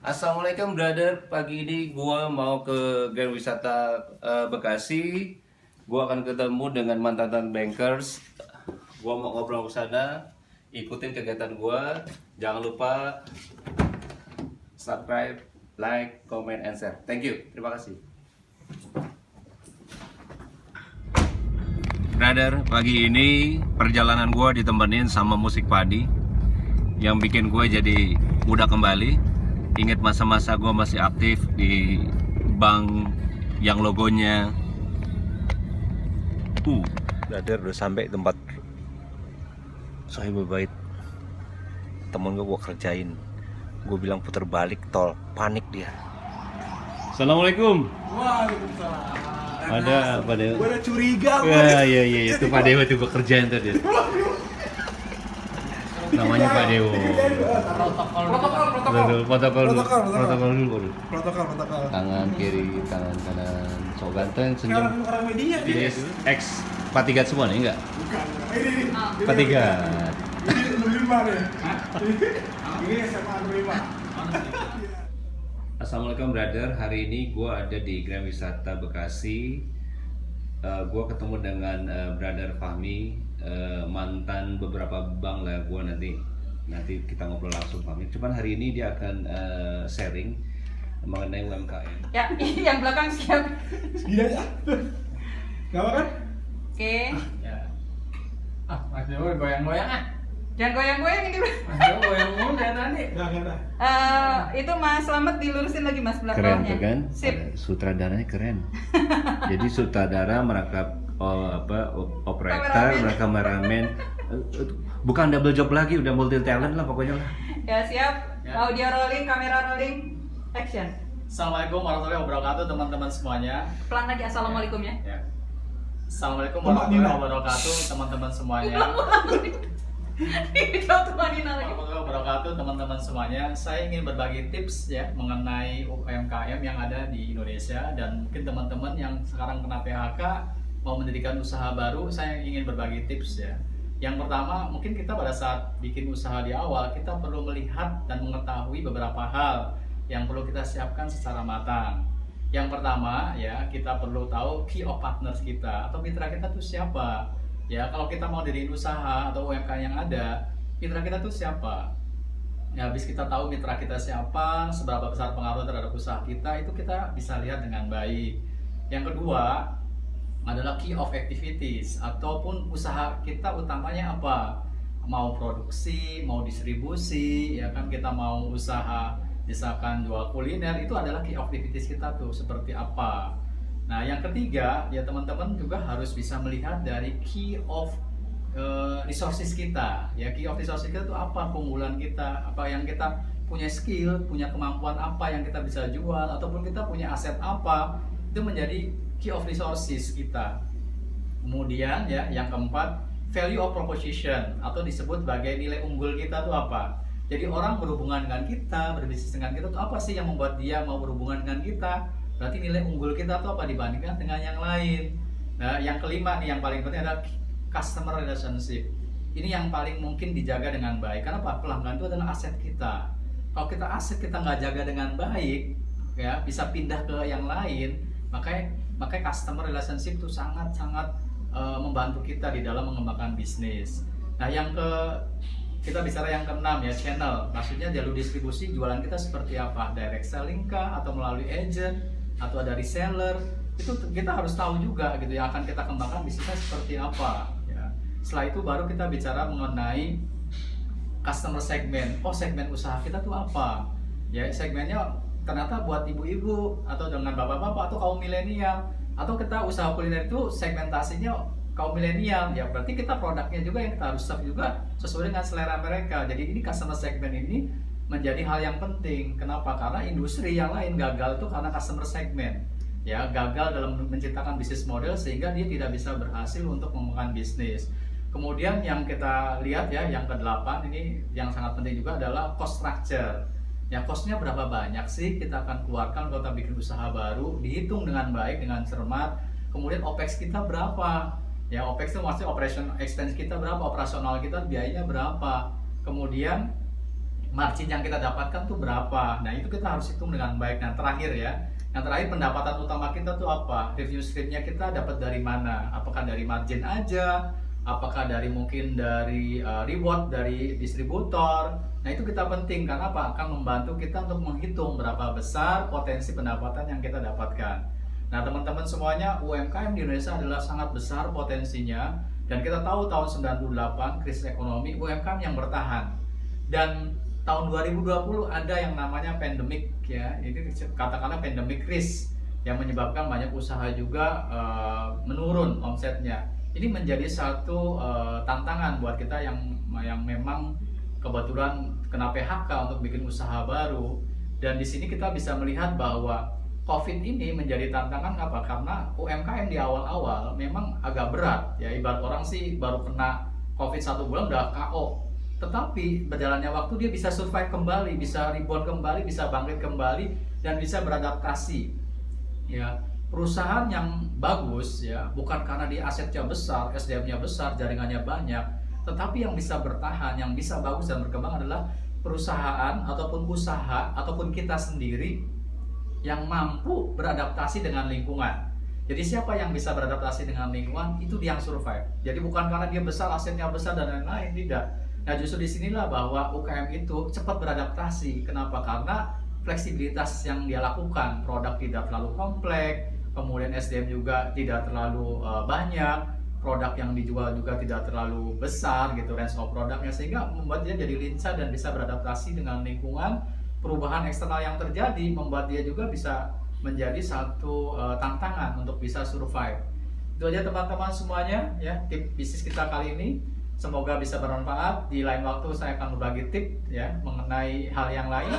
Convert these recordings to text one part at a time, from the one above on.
Assalamualaikum brother, pagi ini gua mau ke Grand Wisata Bekasi. Gua akan ketemu dengan mantan bankers. Gua mau ngobrol ke sana. Ikutin kegiatan gua. Jangan lupa subscribe, like, comment, and share. Thank you. Terima kasih. Brother, pagi ini perjalanan gua ditemenin sama musik padi yang bikin gue jadi muda kembali. Ingat masa-masa gue masih aktif di bank yang logonya brother. Udah sampai tempat Sohibul Bait, temen gue kerjain. Gue bilang putar balik tol, panik dia. Assalamualaikum. Waalaikumsalam. Ada Pak Dewa. Gue udah curiga. Iya itu Pak Dewa tuh bekerjaan tadi. Namanya Pak Dewo. Protokol dulu. Protokol. Tangan kiri, tangan kanan. So ganteng, senyum. Orang media. Yes. X Patigat semua nih enggak? Bukan. Ini. Patigat. Ini 65 nih. Ini SMA 65. Assalamualaikum brother. Hari ini gue ada di Grand Wisata Bekasi. Gue ketemu dengan brother Fahmi, mantan beberapa bank lah. Gue nanti kita ngobrol langsung Fahmi. Cuman hari ini dia akan sharing mengenai UMKM. Ya, yang belakang siap. Gila ya. Gak apa kan? Oke. Ya. Mas Dewo goyang-goyang ah. Jangan goyang-goyang ini. Mas Dewo goyang mulu dari tadi. Gak ada. Itu Mas Slamet dilurusin lagi Mas Keren belakangnya. tuh kan? Sip. Sutradaranya keren. Jadi sutradara merangkap operator, Kameramen. kameramen. Bukan double job lagi, udah multi talent lah pokoknya lah. Ya, siap. Ya. Audio rolling, kamera rolling. Action. Assalamualaikum warahmatullahi wabarakatuh teman-teman semuanya. Pelan lagi assalamualaikum ya. Ya. Assalamualaikum Tempat warahmatullahi Nina. wabarakatuh teman-teman semuanya. Jauh tuh Manina lagi. Warahmatullahi wabarakatuh teman-teman semuanya. Saya ingin berbagi tips ya mengenai UMKM yang ada di Indonesia, dan mungkin teman-teman yang sekarang kena PHK mau mendirikan usaha baru, saya ingin berbagi tips ya. Yang pertama, mungkin kita pada saat bikin usaha di awal, kita perlu melihat dan mengetahui beberapa hal yang perlu kita siapkan secara matang. Yang pertama ya, kita perlu tahu key of partners kita atau mitra kita tuh siapa. Ya, kalau kita mau diriin usaha atau UMKM yang ada, mitra kita tuh siapa? Ya, habis kita tahu mitra kita siapa, seberapa besar pengaruh terhadap usaha kita, itu kita bisa lihat dengan baik. Yang kedua adalah key of activities ataupun usaha kita utamanya apa? Mau produksi, mau distribusi, ya kan, kita mau usaha misalkan jual kuliner, itu adalah key of activities kita tuh seperti apa. Nah, yang ketiga ya teman-teman juga harus bisa melihat dari key of resources kita. Ya, key of resources kita itu apa? Keunggulan kita, apa yang kita punya skill, punya kemampuan apa yang kita bisa jual, ataupun kita punya aset apa, itu menjadi key of resources kita. Kemudian ya, yang keempat, value of proposition atau disebut sebagai nilai unggul kita tuh apa. Jadi orang berhubungan dengan kita, berbisnis dengan kita tuh apa sih yang membuat dia mau berhubungan dengan kita? Berarti nilai unggul kita tuh apa dibandingkan dengan yang lain. Nah, yang kelima nih yang paling penting adalah customer relationship. Ini yang paling mungkin dijaga dengan baik. Karena apa? Pelanggan itu adalah aset kita. Kalau kita aset kita nggak jaga dengan baik, ya bisa pindah ke yang lain. Makanya customer relationship itu sangat-sangat membantu kita di dalam mengembangkan bisnis. Nah, kita bicara yang keenam ya, channel. Maksudnya jalur distribusi jualan kita seperti apa? Direct selling kah, atau melalui agent, atau ada reseller? Itu kita harus tahu juga gitu ya, akan kita kembangkan bisnisnya seperti apa ya. Setelah itu baru kita bicara mengenai customer segment. Oh, segmen usaha kita tuh apa? Ya, segmennya ternyata buat ibu-ibu atau dengan bapak-bapak atau kaum milenial, atau kita usaha kuliner itu segmentasinya kaum milenial, ya berarti kita produknya juga yang kita harus serve juga sesuai dengan selera mereka. Jadi ini customer segment ini menjadi hal yang penting. Kenapa? Karena industri yang lain gagal itu karena customer segment. Ya, gagal dalam menciptakan bisnis model sehingga dia tidak bisa berhasil untuk mengembangkan bisnis. Kemudian yang kita lihat ya, yang ke-8 ini yang sangat penting juga adalah cost structure. Ya, costnya berapa banyak sih kita akan keluarkan kalau kita bikin usaha baru, dihitung dengan baik, dengan cermat. Kemudian OPEX kita berapa? Ya, OPEX itu maksudnya operation expense kita berapa, operasional kita biayanya berapa. Kemudian margin yang kita dapatkan tuh berapa. Nah itu kita harus hitung dengan baik. Nah terakhir ya, yang terakhir pendapatan utama kita tuh apa? Revenue streamnya kita dapat dari mana? Apakah dari margin aja? Apakah dari mungkin dari reward dari distributor? Nah itu kita penting karena apa? Akan membantu kita untuk menghitung berapa besar potensi pendapatan yang kita dapatkan. Nah teman-teman semuanya, UMKM di Indonesia adalah sangat besar potensinya. Dan kita tahu tahun 98 krisis ekonomi UMKM yang bertahan. Dan tahun 2020 ada yang namanya pandemic ya. Ini katakanlah pandemic risk yang menyebabkan banyak usaha juga menurun omsetnya. Ini menjadi satu tantangan buat kita yang memang kebetulan kena PHK untuk bikin usaha baru. Dan di sini kita bisa melihat bahwa COVID ini menjadi tantangan apa? Karena UMKM di awal-awal memang agak berat ya, ibarat orang sih baru kena COVID 1 bulan udah KO. Tetapi berjalannya waktu dia bisa survive kembali, bisa rebound kembali, bisa bangkit kembali dan bisa beradaptasi. Ya, perusahaan yang bagus ya, bukan karena dia asetnya besar, SDM-nya besar, jaringannya banyak, tetapi yang bisa bertahan, yang bisa bagus dan berkembang adalah perusahaan ataupun usaha ataupun kita sendiri yang mampu beradaptasi dengan lingkungan. Jadi siapa yang bisa beradaptasi dengan lingkungan itu dia yang survive. Jadi bukan karena dia besar, asetnya besar dan lain-lain, tidak. Nah justru disinilah bahwa UKM itu cepat beradaptasi. Kenapa? Karena fleksibilitas yang dia lakukan, produk tidak terlalu kompleks, kemudian SDM juga tidak terlalu banyak, produk yang dijual juga tidak terlalu besar gitu, range of produknya, sehingga membuat dia jadi lincah dan bisa beradaptasi dengan lingkungan. Perubahan eksternal yang terjadi membuat dia juga bisa menjadi satu tantangan untuk bisa survive. Itu aja teman-teman semuanya ya, tip bisnis kita kali ini. Semoga bisa bermanfaat. Di lain waktu saya akan berbagi tip ya mengenai hal yang lain.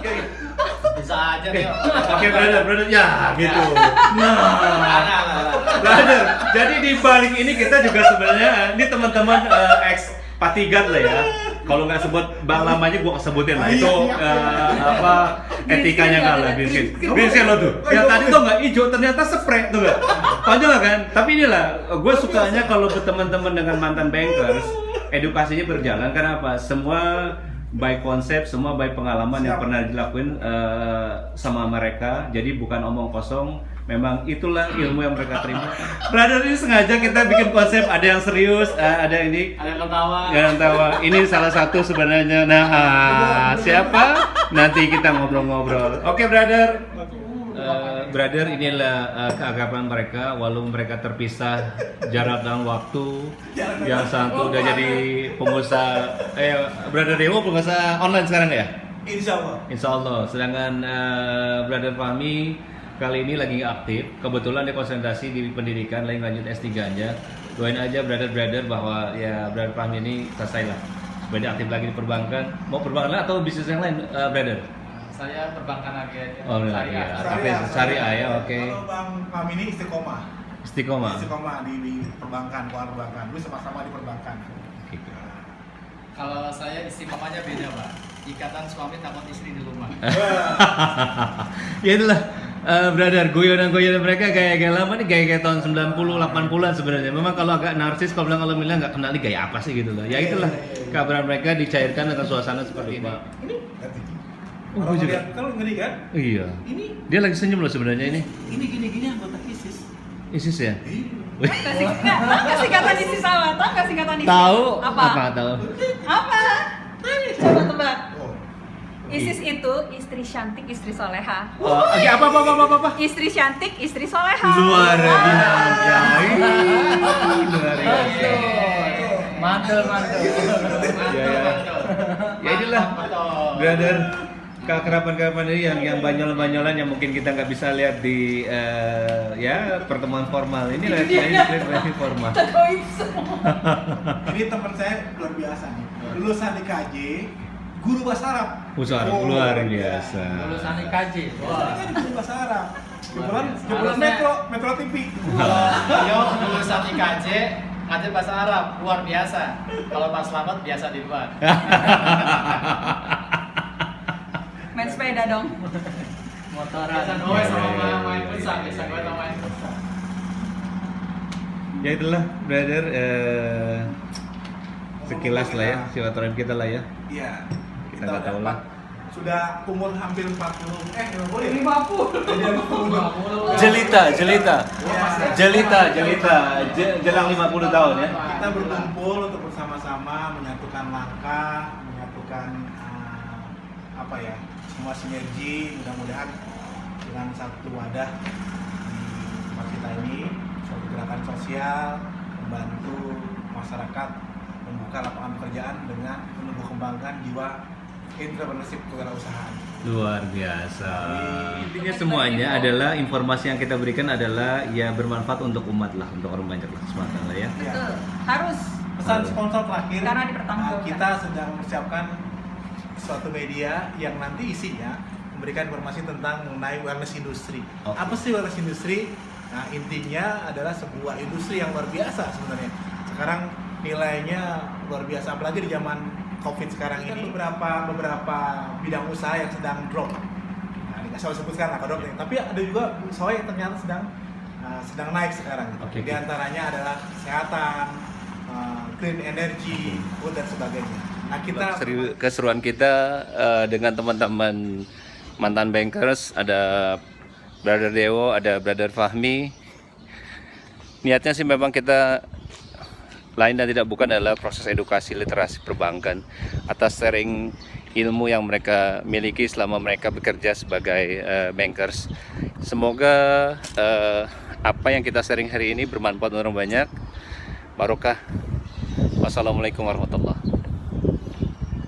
Bisa aja nih. Oke, brother ya gitu. Brother, jadi di balik ini kita juga sebenarnya ini teman-teman ex Patigat lah ya. Kalau nggak sebut bang lamanya gua sebutin lah. Itu apa etikanya kalah Green lo tuh. Ya tadi tuh nggak hijau, ternyata spray tuh nggak. Panjang kan? Tapi inilah gue sukanya kalau berteman-teman dengan mantan bankers, edukasinya berjalan. Karena apa? Semua by konsep, semua by pengalaman yang pernah dilakuin sama mereka. Jadi bukan omong kosong. Memang itulah ilmu yang mereka terima. Brother, ini sengaja kita bikin konsep, ada yang serius, ada ini, ada yang ketawa. Yang ketawa. Ini salah satu sebenarnya. Nah, siapa? Nanti kita ngobrol-ngobrol. Oke, brother. Brother, inilah keakraban mereka, walaupun mereka terpisah jarak dan waktu. Yang satu udah jadi pengusaha, brother Dewo pengusaha online sekarang ya? Insya Allah. Insya Allah. Sedangkan brother Fahmi kali ini lagi aktif. Kebetulan dia konsentrasi di pendidikan, lagi lanjut S3-nya. Doain aja brother bahwa ya brother Fahmi ini selesai lah. Supaya dia aktif lagi di perbankan. Mau perbankan atau bisnis yang lain, brother? Saya perbankan lagi aja. Oh, Syariah. Tapi syariah ya, oke. Kalau Bang Fahmi ini istiqomah. Istiqomah. Istiqomah di perbankan, keuangan perbankan. Dulu sama-sama di perbankan. Gitu. Kalau saya istiqomahnya beda, Pak. Ikatan suami takut istri di rumah. Ya itulah. Brother, guyonan mereka gaya-gaya lama nih, gaya-gaya tahun 90, 80-an sebenarnya. Memang kalau agak narsis, kalau bilang nggak kenal nih gaya apa sih gitu loh. Ya itulah, kabar mereka dicairkan dengan suasana seperti ini. Ini Oh, gue juga. Kalau ngeri kan? Iya. Ini Dia lagi senyum loh sebenarnya ini. gini anggota ISIS. ISIS ya? Kasih kata ISIS apa? Tahu nggak singkatan ISIS? Tahu? Apa? Tahu? Apa? Coba tebak. Oh. ISIS itu istri cantik, istri soleha. Oh, oke, apa? Istri cantik, istri soleha. Luar Ah. biasa. Luar biasa. Mantul. Ya inilah, brother, keakraban ini yang banyolan yang mungkin kita nggak bisa lihat di ya pertemuan formal. Ini lebih formal. Ini teman saya luar biasa nih. Lulusan IKJ, guru bahasa Arab. Luar biasa. Lulusan IKJ. Wah, ini guru bahasa Arab. Jebolan Harusnya- Metro TV. Yo lulusan IKJ ngajar bahasa Arab luar biasa. Kalau Pak Slamet biasa di luar. Main sepeda dong. Motoran. Biasa gue sama main futsal, biasa gue sama main futsal. Ya itulah, brother. Sekilas lah ya, silaturahim kita lah ya. Iya. Kita nggak tahu lah. sudah umur hampir 50 50 ya? 50. Jadi 50. Jelang 50 tahun ya. Kita berkumpul untuk bersama-sama menyatukan langkah, menyatukan apa ya, semua sinergi. Mudah-mudahan dengan satu wadah di tempat kita ini, suatu gerakan sosial membantu masyarakat membuka lapangan pekerjaan dengan menumbuh kembangkan jiwa entrepreneurship kewirausahaan. Luar biasa. Intinya semuanya adalah informasi yang kita berikan adalah ya bermanfaat untuk umat lah, untuk orang banyak lah semata lah ya. Betul. Harus. Pesan sponsor terakhir, Karena dipertanggungjawabkan. kita sedang mempersiapkan suatu media yang nanti isinya memberikan informasi tentang mengenai wellness industry. Oke. Apa sih wellness industry? Nah, intinya adalah sebuah industri yang luar biasa sebenarnya. Sekarang nilainya luar biasa, apalagi di zaman COVID sekarang ini beberapa bidang usaha yang sedang drop. Nah, nggak saya sebutkan lah drop, tapi ada juga usaha yang ternyata sedang naik sekarang. Oke. Di antaranya adalah kesehatan, clean energy, food dan sebagainya. Nah, kita Keseruan kita dengan teman-teman mantan bankers, ada Brother Dewo, ada Brother Fahmi. Niatnya sih memang kita lain dan tidak bukan adalah proses edukasi literasi perbankan atas sharing ilmu yang mereka miliki selama mereka bekerja sebagai bankers. Semoga apa yang kita sharing hari ini bermanfaat untuk orang banyak. Barokah. Wassalamualaikum warahmatullahi wabarakatuh.